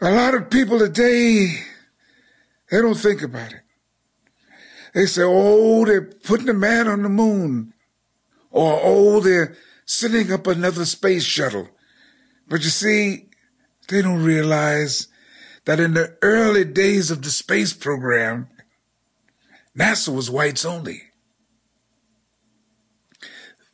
A lot of people today, they don't think about it. They say, oh, they're putting a man on the moon. Or, oh, they're sending up another space shuttle. But you see, they don't realize that in the early days of the space program, NASA was whites only.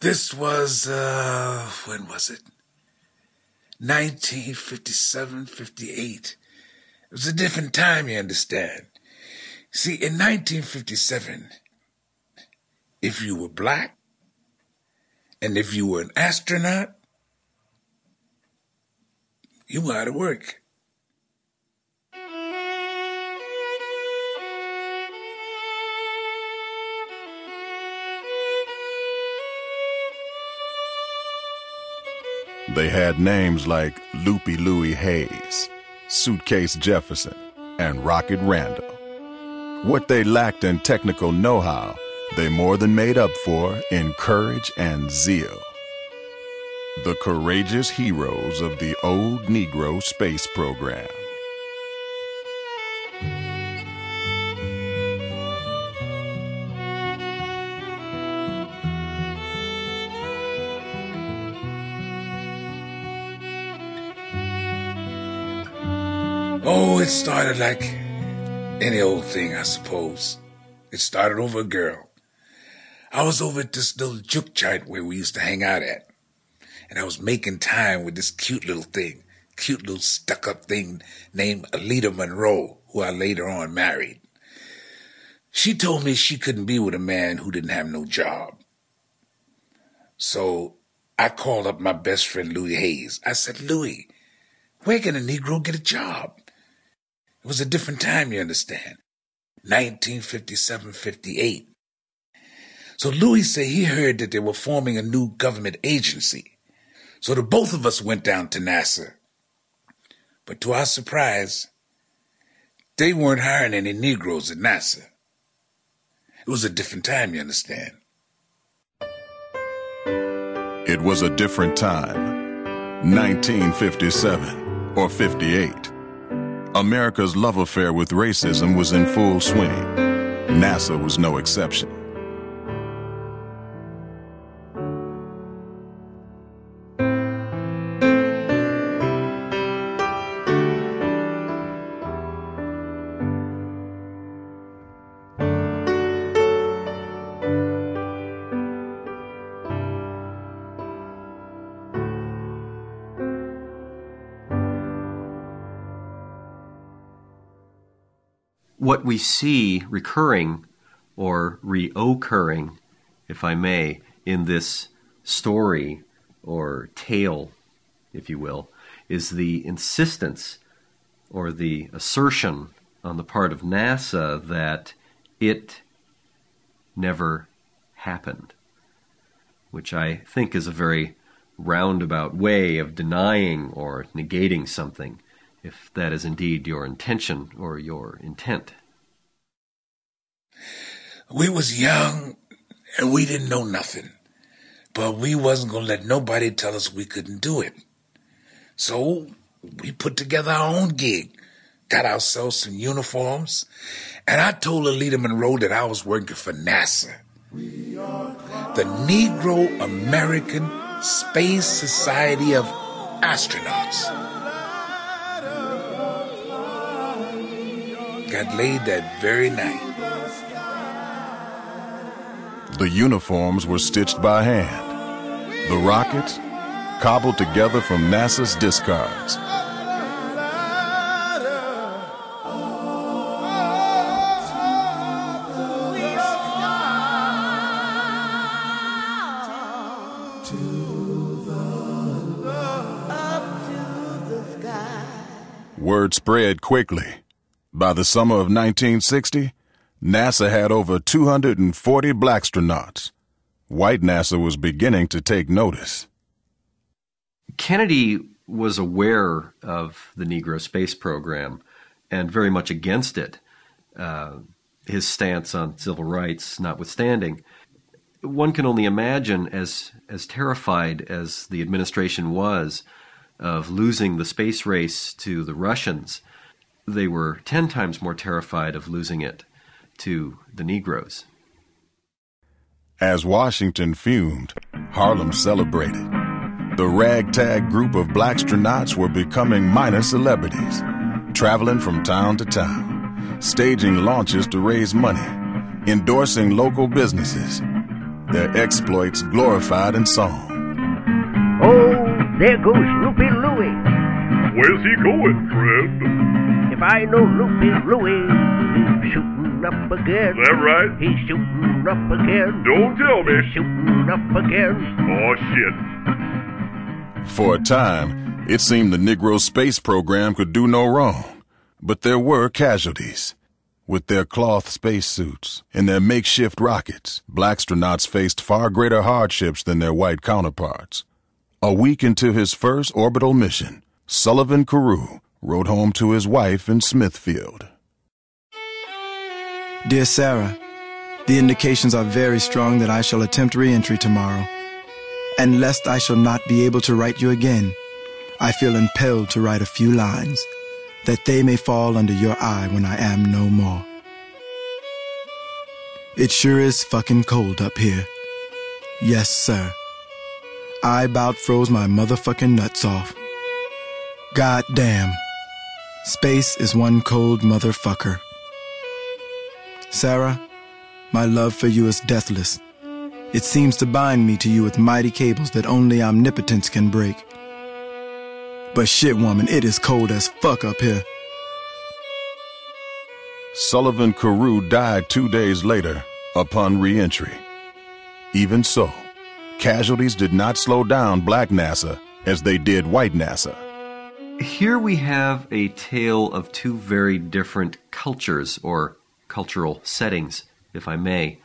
This was, when was it? 1957, 58. It was a different time, you understand. See, in 1957, if you were black and if you were an astronaut, you were out of work. They had names like Loopy Louie Hayes, Suitcase Jefferson, and Rocket Randall. What they lacked in technical know-how, they more than made up for in courage and zeal. The courageous heroes of the old Negro space program. Oh, it started like any old thing, I suppose. It started over a girl. I was over at this little juke joint where we used to hang out at. And I was making time with this cute little stuck-up thing named Alita Monroe, who I later on married. She told me she couldn't be with a man who didn't have no job. So I called up my best friend, Louis Hayes. I said, Louis, where can a Negro get a job? It was a different time, you understand. 1957, 58. So Louis said he heard that they were forming a new government agency. So the both of us went down to NASA. But to our surprise, they weren't hiring any Negroes at NASA. It was a different time, you understand. It was a different time. 1957 or 58. America's love affair with racism was in full swing. NASA was no exception. What we see recurring or reoccurring, if I may, in this story or tale, if you will, is the insistence or the assertion on the part of NASA that it never happened, which I think is a very roundabout way of denying or negating something, if that is indeed your intention or your intent. We was young and we didn't know nothing, but we wasn't going to let nobody tell us we couldn't do it. So we put together our own gig, got ourselves some uniforms, and I told Alita Monroe that I was working for NASA, the Negro American Space Society of Astronauts. Got laid that very night. The uniforms were stitched by hand. The rockets, cobbled together from NASA's discards. Word spread quickly. By the summer of 1960, NASA had over 240 blackstronauts. White NASA was beginning to take notice. Kennedy was aware of the Negro space program and very much against it, his stance on civil rights notwithstanding. One can only imagine, as terrified as the administration was, of losing the space race to the Russians, they were 10 times more terrified of losing it to the Negroes. As Washington fumed, Harlem celebrated. The ragtag group of blackstronauts were becoming minor celebrities, traveling from town to town, staging launches to raise money, endorsing local businesses, their exploits glorified in song. Oh, there goes Loopy Louie. Where's he going, friend? If I know Loopy Louie, he's shooting up again. Is that right? He's shooting up again. Don't tell me. He's shooting up again. Oh, shit. For a time, it seemed the Negro space program could do no wrong, but there were casualties. With their cloth spacesuits and their makeshift rockets, blackstronauts faced far greater hardships than their white counterparts. A week into his first orbital mission, Sullivan Carew wrote home to his wife in Smithfield. Dear Sarah, the indications are very strong that I shall attempt re-entry tomorrow. And lest I shall not be able to write you again, I feel impelled to write a few lines, that they may fall under your eye when I am no more. It sure is fucking cold up here. Yes, sir. I about froze my motherfucking nuts off. God damn. Space is one cold motherfucker. Sarah, my love for you is deathless. It seems to bind me to you with mighty cables that only omnipotence can break. But shit, woman, it is cold as fuck up here. Sullivan Carew died 2 days later upon re-entry. Even so, casualties did not slow down black NASA as they did white NASA. Here we have a tale of two very different cultures, or cultural settings, if I may.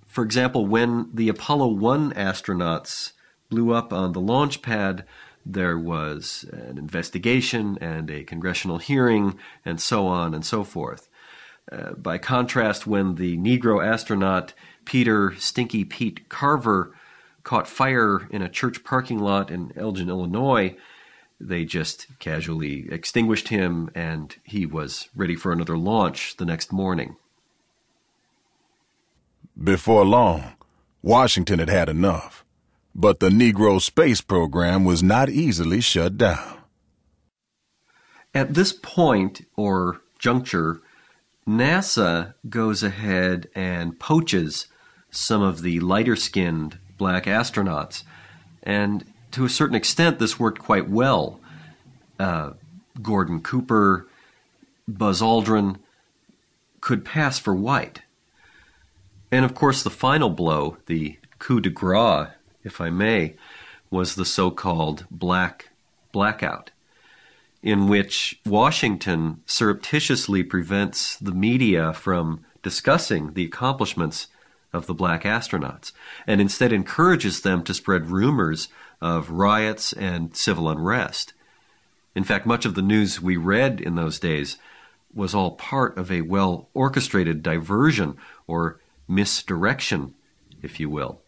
For example, when the Apollo 1 astronauts blew up on the launch pad, there was an investigation and a congressional hearing, and so on and so forth. By contrast, when the Negro astronaut Peter Stinky Pete Carver caught fire in a church parking lot in Elgin, Illinois, they just casually extinguished him, and he was ready for another launch the next morning. Before long, Washington had had enough, but the Negro space program was not easily shut down. At this point, or juncture, NASA goes ahead and poaches some of the lighter-skinned black astronauts, and to a certain extent this worked quite well. Gordon Cooper, Buzz Aldrin could pass for white. And of course the final blow, the coup de grace, if I may, was the so-called blackout, in which Washington surreptitiously prevents the media from discussing the accomplishments of the black astronauts, and instead encourages them to spread rumors of riots and civil unrest. In fact, much of the news we read in those days was all part of a well-orchestrated diversion or misdirection, if you will.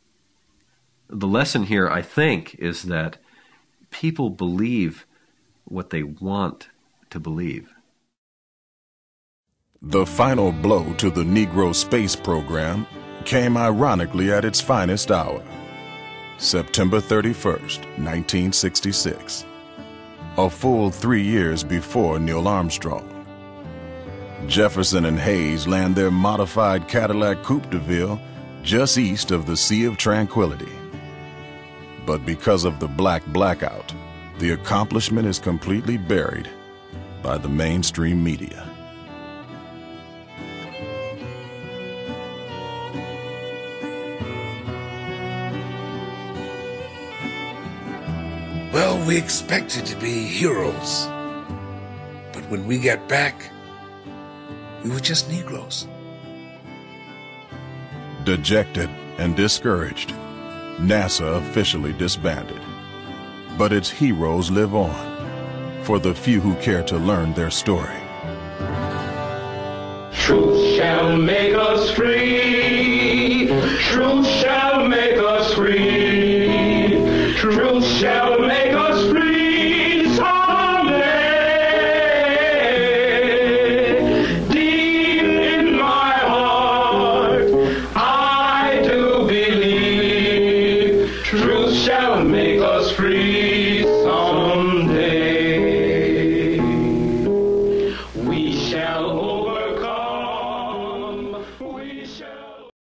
The lesson here, I think, is that people believe what they want to believe. The final blow to the Negro space program came ironically at its finest hour, September 31st, 1966, a full 3 years before Neil Armstrong. Jefferson and Hayes land their modified Cadillac Coupe de Ville just east of the Sea of Tranquility. But because of the blackout, the accomplishment is completely buried by the mainstream media. Well, we expected to be heroes. But when we got back, we were just Negroes. Dejected and discouraged, NASA officially disbanded. But its heroes live on, for the few who care to learn their story. Truth shall make us free. Truth shall make us free. Truth shall make us free someday. Deep in my heart, I do believe truth shall make us free someday.